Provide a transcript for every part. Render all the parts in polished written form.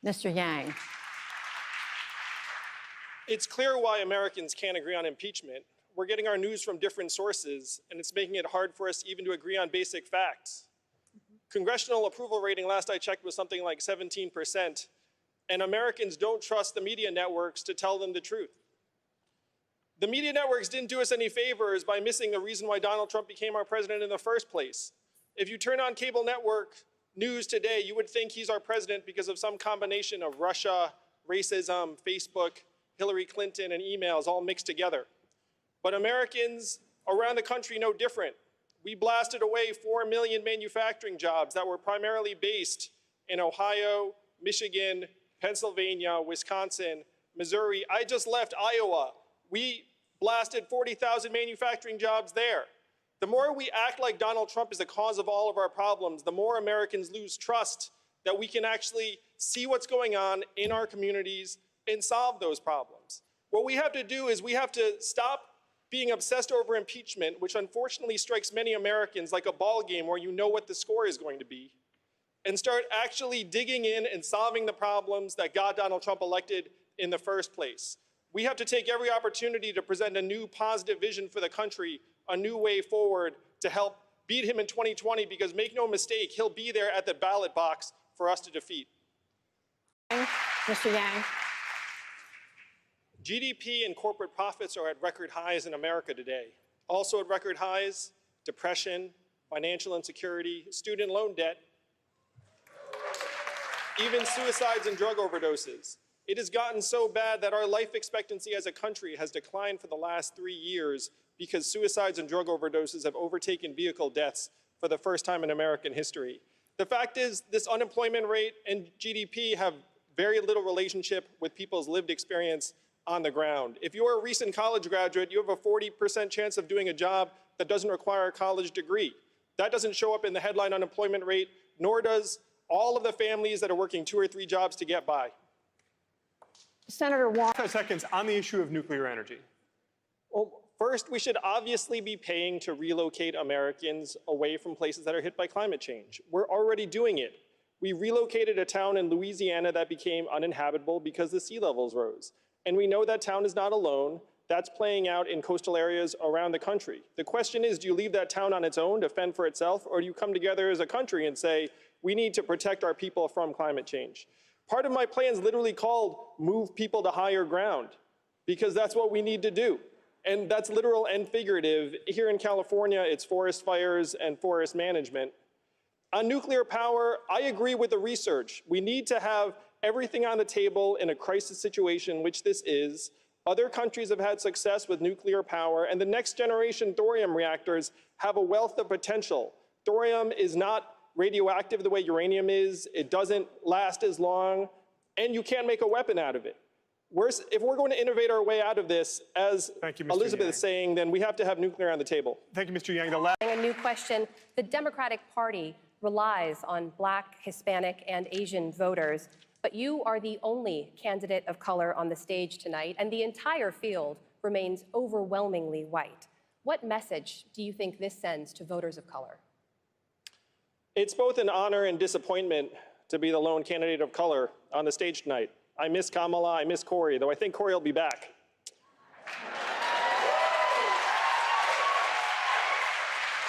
Mr. Yang. It's clear why Americans can't agree on impeachment. We're getting our news from different sources, and it's making it hard for us even to agree on basic facts. Congressional approval rating, last I checked, was something like 17%, and Americans don't trust the media networks to tell them the truth. The media networks didn't do us any favors by missing the reason why Donald Trump became our president in the first place. If you turn on cable network news today, you would think he's our president because of some combination of Russia, racism, Facebook, Hillary Clinton, and emails all mixed together. But Americans around the country know different. We blasted away 4 million manufacturing jobs that were primarily based in Ohio, Michigan, Pennsylvania, Wisconsin, Missouri. I just left Iowa. We blasted 40,000 manufacturing jobs there. The more we act like Donald Trump is the cause of all of our problems, the more Americans lose trust that we can actually see what's going on in our communities and solve those problems. What we have to do is we have to stop being obsessed over impeachment, which unfortunately strikes many Americans like a ball game where you know what the score is going to be, and start actually digging in and solving the problems that got Donald Trump elected in the first place. We have to take every opportunity to present a new positive vision for the country, a new way forward to help beat him in 2020, because make no mistake, he'll be there at the ballot box for us to defeat. Mr. Yang. GDP and corporate profits are at record highs in America today. Also at record highs, depression, financial insecurity, student loan debt, even suicides and drug overdoses. It has gotten so bad that our life expectancy as a country has declined for the last 3 years because suicides and drug overdoses have overtaken vehicle deaths for the first time in American history. The fact is, this unemployment rate and GDP have very little relationship with people's lived experience on the ground. If you're a recent college graduate, you have a 40% chance of doing a job that doesn't require a college degree. That doesn't show up in the headline unemployment rate, nor does all of the families that are working 2 or 3 jobs to get by. Senator Wong. 5 seconds on the issue of nuclear energy. Well, first, we should obviously be paying to relocate Americans away from places that are hit by climate change. We're already doing it. We relocated a town in Louisiana that became uninhabitable because the sea levels rose. And we know that town is not alone. That's playing out in coastal areas around the country. The question is, do you leave that town on its own to fend for itself, or do you come together as a country and say, we need to protect our people from climate change? Part of my plan is literally called Move People to Higher Ground, because that's what we need to do. And that's literal and figurative. Here in California, it's forest fires and forest management. On nuclear power, I agree with the research. We need to have everything on the table in a crisis situation, which this is. Other countries have had success with nuclear power, and the next generation thorium reactors have a wealth of potential. Thorium is not radioactive the way uranium is. It doesn't last as long, and you can't make a weapon out of it. If we're going to innovate our way out of this, as Elizabeth is saying, then we have to have nuclear on the table. Thank you, Mr. Yang. A new question. The Democratic Party relies on Black, Hispanic, and Asian voters, but you are the only candidate of color on the stage tonight, and the entire field remains overwhelmingly white. What message do you think this sends to voters of color? It's both an honor and disappointment to be the lone candidate of color on the stage tonight. I miss Kamala, I miss Cory, though I think Cory will be back.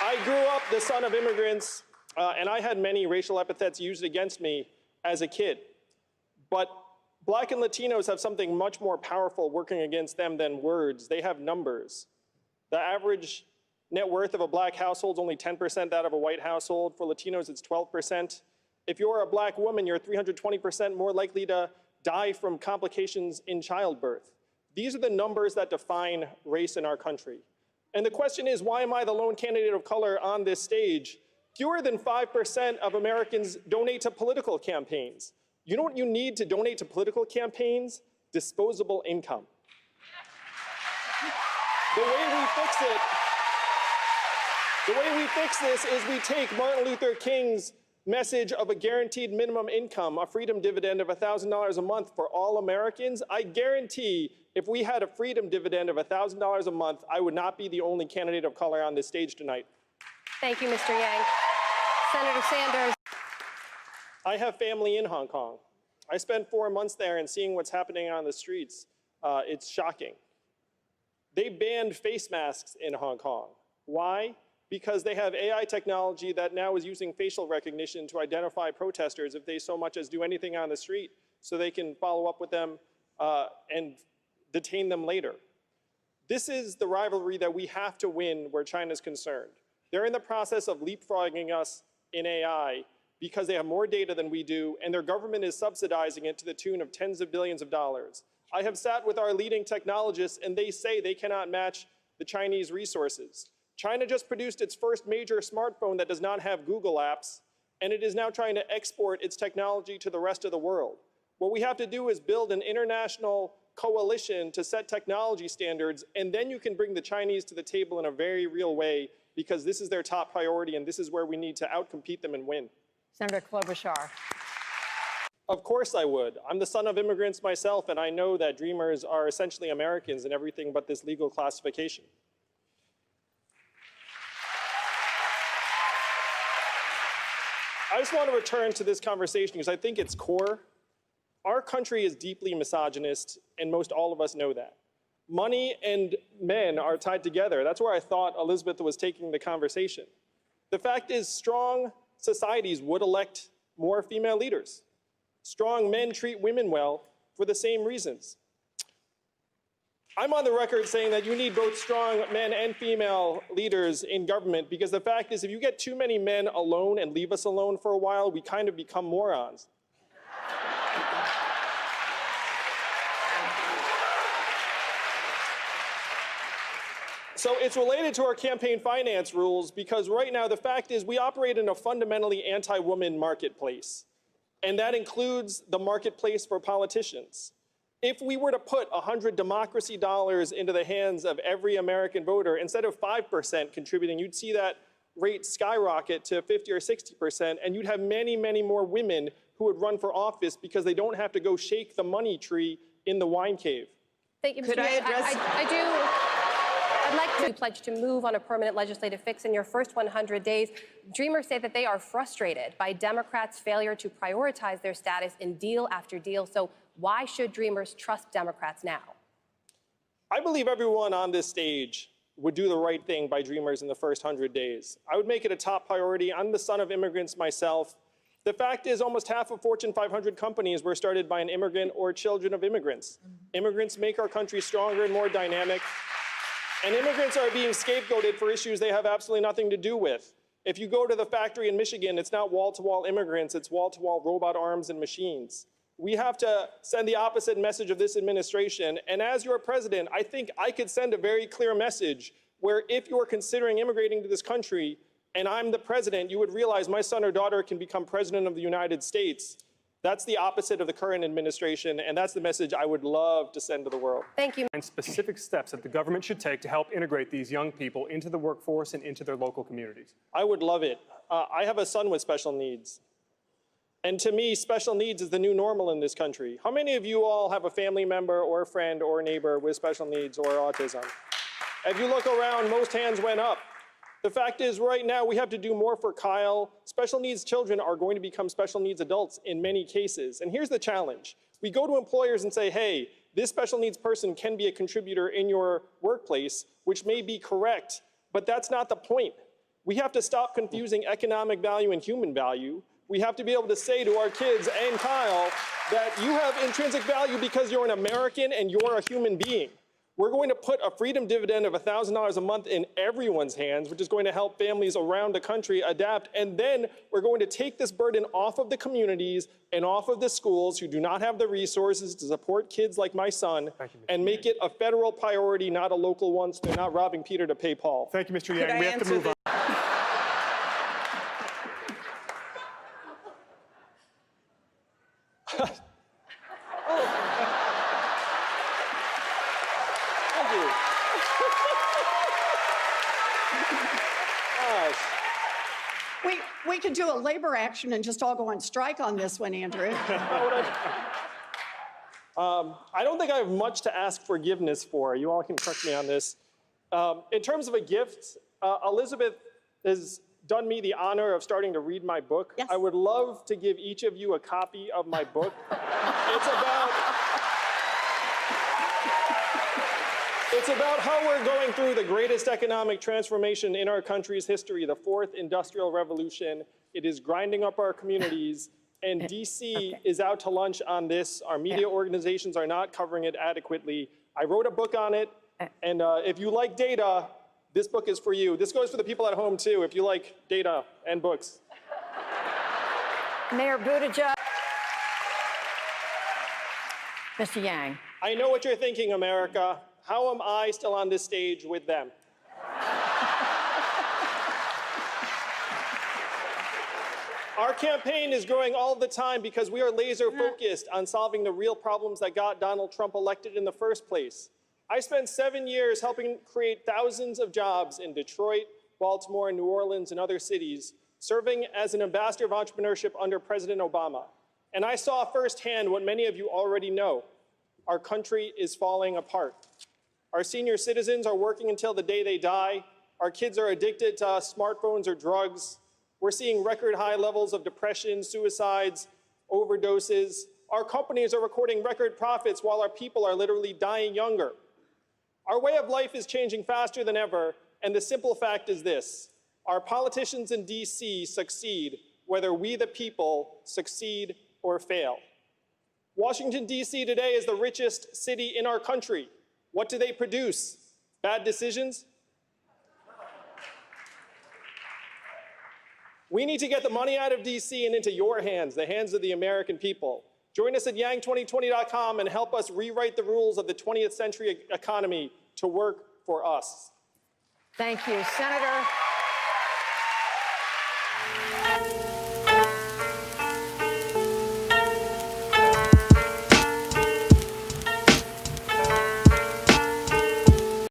I grew up the son of immigrants, and I had many racial epithets used against me as a kid. But Black and Latinos have something much more powerful working against them than words. They have numbers. The average net worth of a Black household is only 10% that of a white household. For Latinos, it's 12%. If you're a Black woman, you're 320% more likely to die from complications in childbirth. These are the numbers that define race in our country. And the question is, why am I the lone candidate of color on this stage? Fewer than 5% of Americans donate to political campaigns. You know what you need to donate to political campaigns? Disposable income. The way we fix this is we take Martin Luther King's message of a guaranteed minimum income, a freedom dividend of $1,000 a month for all Americans. I guarantee if we had a freedom dividend of $1,000 a month, I would not be the only candidate of color on this stage tonight. Thank you, Mr. Yang. Senator Sanders. I have family in Hong Kong. I spent 4 months there, and seeing what's happening on the streets, it's shocking. They banned face masks in Hong Kong. Why? Because they have AI technology that now is using facial recognition to identify protesters if they so much as do anything on the street, so they can follow up with them and detain them later. This is the rivalry that we have to win where China's concerned. They're in the process of leapfrogging us in AI because they have more data than we do, and their government is subsidizing it to the tune of tens of billions of dollars. I have sat with our leading technologists, and they say they cannot match the Chinese resources. China just produced its first major smartphone that does not have Google apps, and it is now trying to export its technology to the rest of the world. What we have to do is build an international coalition to set technology standards, and then you can bring the Chinese to the table in a very real way, because this is their top priority, and this is where we need to outcompete them and win. Senator Klobuchar. Of course I would. I'm the son of immigrants myself, and I know that Dreamers are essentially Americans in everything but this legal classification. I just want to return to this conversation because I think it's core. Our country is deeply misogynist, and most all of us know that. Money and men are tied together. That's where I thought Elizabeth was taking the conversation. The fact is, strong societies would elect more female leaders. Strong men treat women well for the same reasons. I'm on the record saying that you need both strong men and female leaders in government, because the fact is, if you get too many men alone and leave us alone for a while, we kind of become morons. So it's related to our campaign finance rules, because right now the fact is we operate in a fundamentally anti-woman marketplace, and that includes the marketplace for politicians. If we were to put 100 democracy dollars into the hands of every American voter, instead of 5% contributing, you'd see that rate skyrocket to 50 or 60%, and you'd have many, many more women who would run for office because they don't have to go shake the money tree in the wine cave. Thank you, Mr. Could I Yang. address- I'd like to pledge to move on a permanent legislative fix in your first 100 days. Dreamers say that they are frustrated by Democrats' failure to prioritize their status in deal after deal. So why should Dreamers trust Democrats now? I believe everyone on this stage would do the right thing by Dreamers in the first 100 days. I would make it a top priority. I'm the son of immigrants myself. The fact is, almost half of Fortune 500 companies were started by an immigrant or children of immigrants. Immigrants make our country stronger and more dynamic. And immigrants are being scapegoated for issues they have absolutely nothing to do with. If you go to the factory in Michigan, it's not wall-to-wall immigrants, it's wall-to-wall robot arms and machines. We have to send the opposite message of this administration. And as your president, I think I could send a very clear message where if you're considering immigrating to this country, and I'm the president, you would realize my son or daughter can become president of the United States. That's the opposite of the current administration, and that's the message I would love to send to the world. Thank you. And specific steps that the government should take to help integrate these young people into the workforce and into their local communities. I would love it. I have a son with special needs. And to me, special needs is the new normal in this country. How many of you all have a family member or a friend or a neighbor with special needs or autism? If you look around, most hands went up. The fact is, right now, we have to do more for Kyle. Special needs children are going to become special needs adults in many cases. And here's the challenge. We go to employers and say, hey, this special needs person can be a contributor in your workplace, which may be correct, but that's not the point. We have to stop confusing economic value and human value. We have to be able to say to our kids and Kyle that you have intrinsic value because you're an American and you're a human being. We're going to put a freedom dividend of $1,000 a month in everyone's hands, which is going to help families around the country adapt. And then we're going to take this burden off of the communities and off of the schools who do not have the resources to support kids like my son, and make it a federal priority, not a local one, so they're not robbing Peter to pay Paul. Thank you, Mr. Could Yang. I We have to answer move on. Thank you. Gosh. We could do a labor action and just all go on strike on this one, Andrew. I don't think I have much to ask forgiveness for. You all can correct me on this. In terms of a gift, Elizabeth has done me the honor of starting to read my book. Yes. I would love to give each of you a copy of my book. It's about how we're going through the greatest economic transformation in our country's history, the fourth industrial revolution. It is grinding up our communities, and DC is out to lunch on this. Our media organizations are not covering it adequately. I wrote a book on it, and if you like data, this book is for you. This goes for the people at home too, if you like data and books. Mayor Buttigieg. Mr. Yang. I know what you're thinking, America. How am I still on this stage with them? Our campaign is growing all the time because we are laser focused on solving the real problems that got Donald Trump elected in the first place. I spent 7 years helping create thousands of jobs in Detroit, Baltimore, New Orleans, and other cities, serving as an ambassador of entrepreneurship under President Obama. And I saw firsthand what many of you already know. Our country is falling apart. Our senior citizens are working until the day they die. Our kids are addicted to smartphones or drugs. We're seeing record high levels of depression, suicides, overdoses. Our companies are recording record profits while our people are literally dying younger. Our way of life is changing faster than ever, and the simple fact is this: our politicians in DC succeed whether we the people succeed or fail. Washington, D.C. today is the richest city in our country. What do they produce? Bad decisions? We need to get the money out of DC and into your hands, the hands of the American people. Join us at yang2020.com and help us rewrite the rules of the 20th century economy to work for us. Thank you, Senator.